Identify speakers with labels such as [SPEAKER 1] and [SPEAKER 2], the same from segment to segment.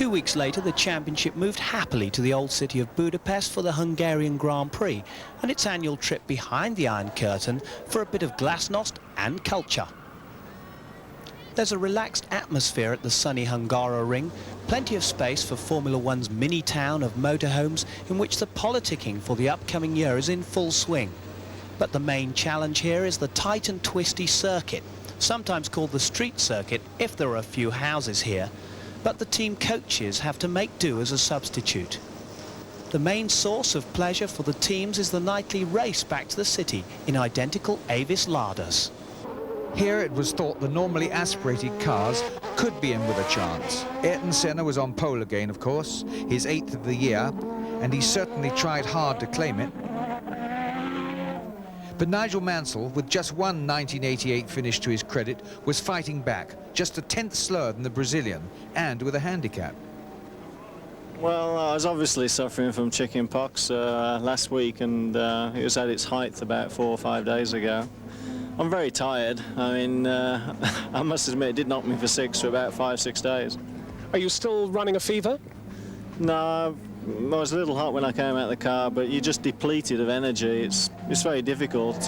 [SPEAKER 1] 2 weeks later, the championship moved happily to the old city of Budapest for the Hungarian Grand Prix and its annual trip behind the Iron Curtain for a bit of glasnost and culture. There's a relaxed atmosphere at the sunny Hungaroring, plenty of space for Formula One's mini-town of motorhomes in which the politicking for the upcoming year is in full swing. But the main challenge here is the tight and twisty circuit, sometimes called the street circuit if there are a few houses here, but the team coaches have to make do as a substitute. The main source of pleasure for the teams is the nightly race back to the city in identical Avis Ladas.
[SPEAKER 2] Here it was thought the normally aspirated cars could be in with a chance. Ayrton Senna was on pole again, of course, his 8th of the year, and he certainly tried hard to claim it. But Nigel Mansell, with just one 1988 finish to his credit, was fighting back, just a tenth slower than the Brazilian, and with a handicap.
[SPEAKER 3] Well, I was obviously suffering from chicken pox last week, and it was at its height about 4 or 5 days ago. I'm very tired. I mean, I must admit, it did knock me for 6 for about 5-6 days.
[SPEAKER 4] Are you still running a fever?
[SPEAKER 3] No, I was a little hot when I came out of the car, but you're just depleted of energy. It's very difficult,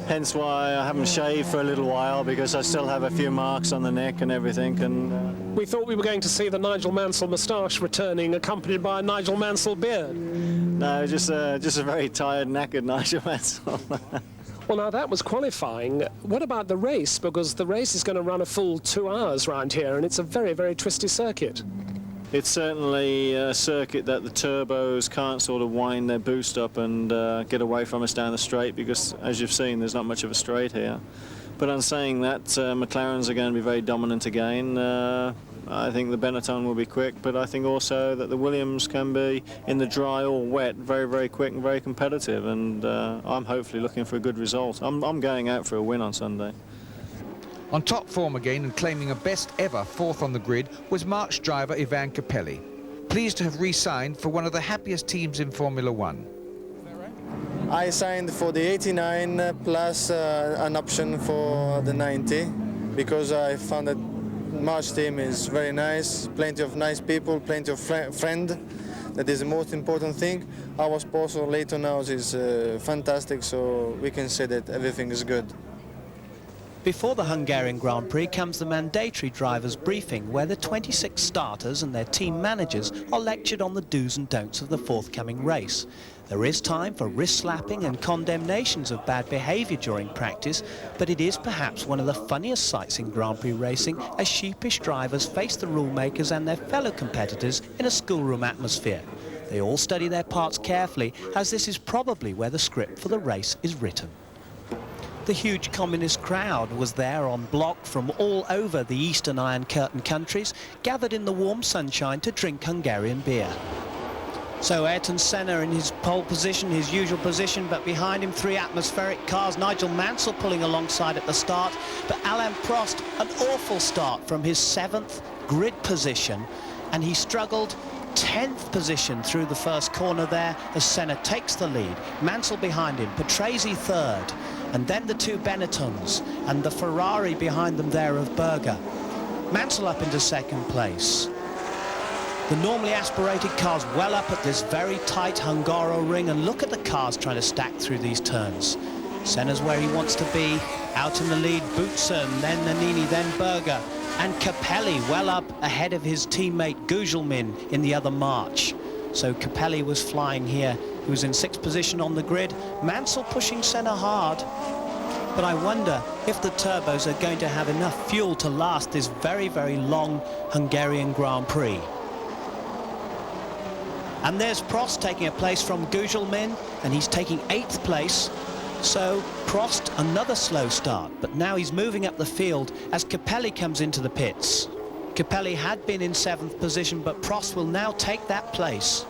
[SPEAKER 3] hence why I haven't shaved for a little while, because I still have a few marks on the neck and everything. And
[SPEAKER 4] we thought we were going to see the Nigel Mansell moustache returning, accompanied by a Nigel Mansell beard.
[SPEAKER 3] No, just a very tired, knackered Nigel Mansell.
[SPEAKER 4] Well, now that was qualifying. What about the race? Because the race is going to run a full 2 hours round here, and it's a very, very twisty circuit.
[SPEAKER 3] It's certainly a circuit that the turbos can't sort of wind their boost up and get away from us down the straight, because, as you've seen, there's not much of a straight here. But on saying that, McLarens are going to be very dominant again. I think the Benetton will be quick, but I think also that the Williams can be, in the dry or wet, very, very quick and very competitive, and I'm hopefully looking for a good result. I'm going out for a win on Sunday.
[SPEAKER 2] On top form again and claiming a best ever 4th on the grid was March driver Ivan Capelli, pleased to have re-signed for one of the happiest teams in Formula One.
[SPEAKER 5] I signed for the 89 plus an option for the 90, because I found that March team is very nice, plenty of nice people, plenty of friends. That is the most important thing. Our sponsor Leighton House is fantastic, so we can say that everything is good.
[SPEAKER 1] Before the Hungarian Grand Prix comes the mandatory drivers' briefing, where the 26 starters and their team managers are lectured on the do's and don'ts of the forthcoming race. There is time for wrist slapping and condemnations of bad behaviour during practice, but it is perhaps one of the funniest sights in Grand Prix racing as sheepish drivers face the rule makers and their fellow competitors in a schoolroom atmosphere. They all study their parts carefully, as this is probably where the script for the race is written. The huge communist crowd was there on block from all over the Eastern Iron Curtain countries, gathered in the warm sunshine to drink Hungarian beer. So Ayrton Senna in his pole position, his usual position, but behind him 3 atmospheric cars. Nigel Mansell pulling alongside at the start, but Alain Prost, an awful start from his 7th grid position, and he struggled 10th position through the first corner there as Senna takes the lead. Mansell behind him, Patrese 3rd, and then the 2 Benettons and the Ferrari behind them there of Berger. Mansell up into 2nd place. The normally aspirated cars well up at this very tight Hungaroring, and look at the cars trying to stack through these turns. Senna's where he wants to be, out in the lead, Boutsen, then Nannini, then Berger, and Capelli well up ahead of his teammate Gugelmin in the other March. So Capelli was flying here. He was in 6th position on the grid. Mansell pushing Senna hard. But I wonder if the turbos are going to have enough fuel to last this very, very long Hungarian Grand Prix. And there's Prost taking a place from Gugelmin, and he's taking 8th place. So Prost, another slow start, but now he's moving up the field as Capelli comes into the pits. Capelli had been in 7th position, but Prost will now take that place.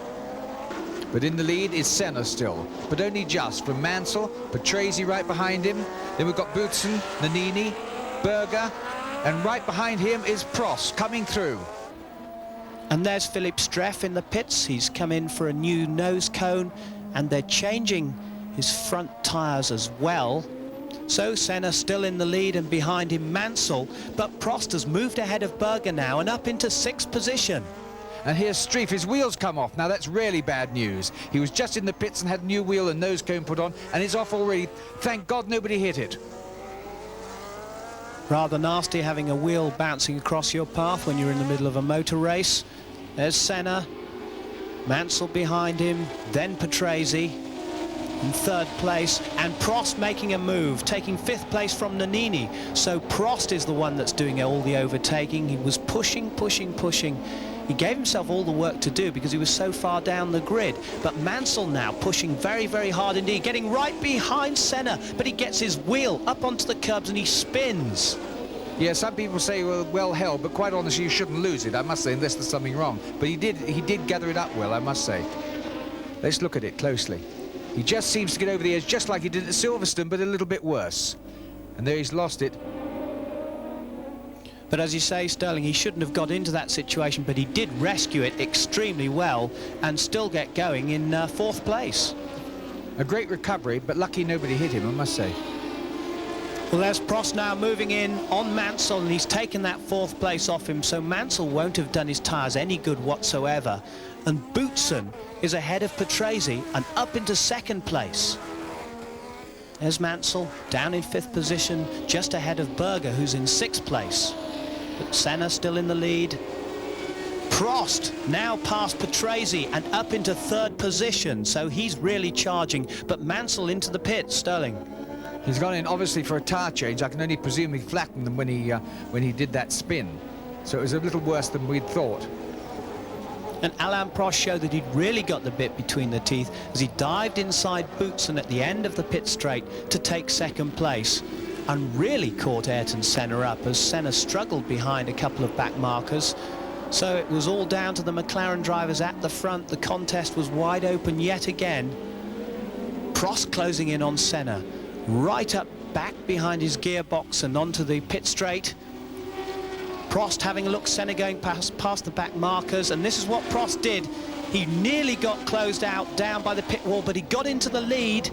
[SPEAKER 2] But in the lead is Senna still, but only just from Mansell, Patrese right behind him. Then we've got Boutsen, Nannini, Berger, and right behind him is Prost coming through.
[SPEAKER 1] And there's Philipp Streff in the pits. He's come in for a new nose cone, and they're changing his front tyres as well. So Senna still in the lead, and behind him Mansell, but Prost has moved ahead of Berger now and up into 6th position.
[SPEAKER 2] And here's Streif, his wheels come off. Now that's really bad news. He was just in the pits and had a new wheel and nose cone put on, and it's off already. Thank God nobody hit it.
[SPEAKER 1] Rather nasty having a wheel bouncing across your path when you're in the middle of a motor race. There's Senna, Mansell behind him, then Patrese in third place, and Prost making a move, taking fifth place from Nannini. So Prost is the one that's doing all the overtaking. He was pushing. He gave himself all the work to do because he was so far down the grid. But Mansell now pushing very, very hard indeed, getting right behind Senna, but he gets his wheel up onto the curbs and he spins.
[SPEAKER 2] Yeah, some people say, well held, but quite honestly, you shouldn't lose it, I must say, unless there's something wrong. But he did gather it up well, I must say. Let's look at it closely. He just seems to get over the edge just like he did at Silverstone, but a little bit worse. And there he's lost it.
[SPEAKER 1] But as you say, Sterling, he shouldn't have got into that situation, but he did rescue it extremely well and still get going in fourth place.
[SPEAKER 2] A great recovery, but lucky nobody hit him, I must say.
[SPEAKER 1] Well, there's Prost now moving in on Mansell, and he's taken that fourth place off him, so Mansell won't have done his tyres any good whatsoever. And Boutsen is ahead of Patrese and up into second place. There's Mansell down in fifth position, just ahead of Berger, who's in sixth place. But Senna still in the lead. Prost now past Patrese and up into third position, so he's really charging. But Mansell into the pit, Sterling.
[SPEAKER 2] He's gone in obviously for a tyre change. I can only presume he flattened them when he did that spin. So it was a little worse than we'd thought.
[SPEAKER 1] And Alain Prost showed that he'd really got the bit between the teeth as he dived inside Boutsen at the end of the pit straight to take second place, and really caught Ayrton Senna up as Senna struggled behind a couple of back markers. So it was all down to the McLaren drivers at the front. The contest was wide open yet again. Prost closing in on Senna, right up back behind his gearbox and onto the pit straight. Prost having a look, Senna going past the back markers, and this is what Prost did. He nearly got closed out down by the pit wall, but he got into the lead,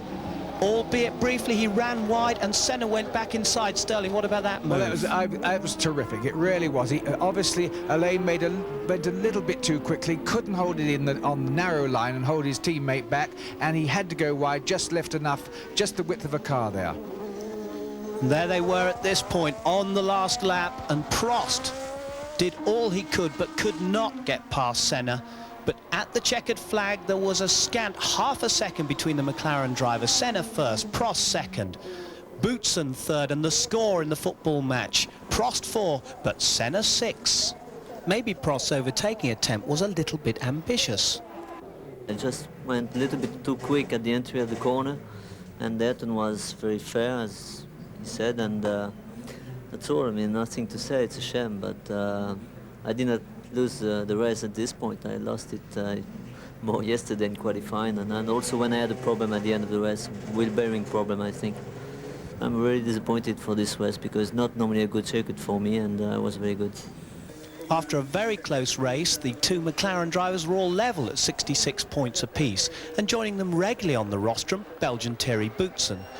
[SPEAKER 1] albeit briefly. He ran wide and Senna went back inside. Sterling, what about that move?
[SPEAKER 2] Well, that was terrific. It really was. He, obviously, Alain went a little bit too quickly, couldn't hold it on the narrow line and hold his teammate back, and he had to go wide, just left enough, just the width of a car there.
[SPEAKER 1] And there they were at this point on the last lap, and Prost did all he could but could not get past Senna. But at the checkered flag there was a scant half a second between the McLaren drivers. Senna first, Prost second, Boutsen third, and the score in the football match: Prost 4 but Senna 6. Maybe Prost's overtaking attempt was a little bit ambitious.
[SPEAKER 6] I just went a little bit too quick at the entry of the corner, and Ayrton was very fair, as he said, and that's all. I mean, nothing to say. It's a shame, but I did not lose the race at this point. I lost it more yesterday in qualifying, and also when I had a problem at the end of the race, wheel bearing problem, I think. I'm really disappointed for this race because not normally a good circuit for me, and I was very good.
[SPEAKER 1] After a very close race, the two McLaren drivers were all level at 66 points apiece, and joining them regularly on the rostrum, Belgian Thierry Boutsen.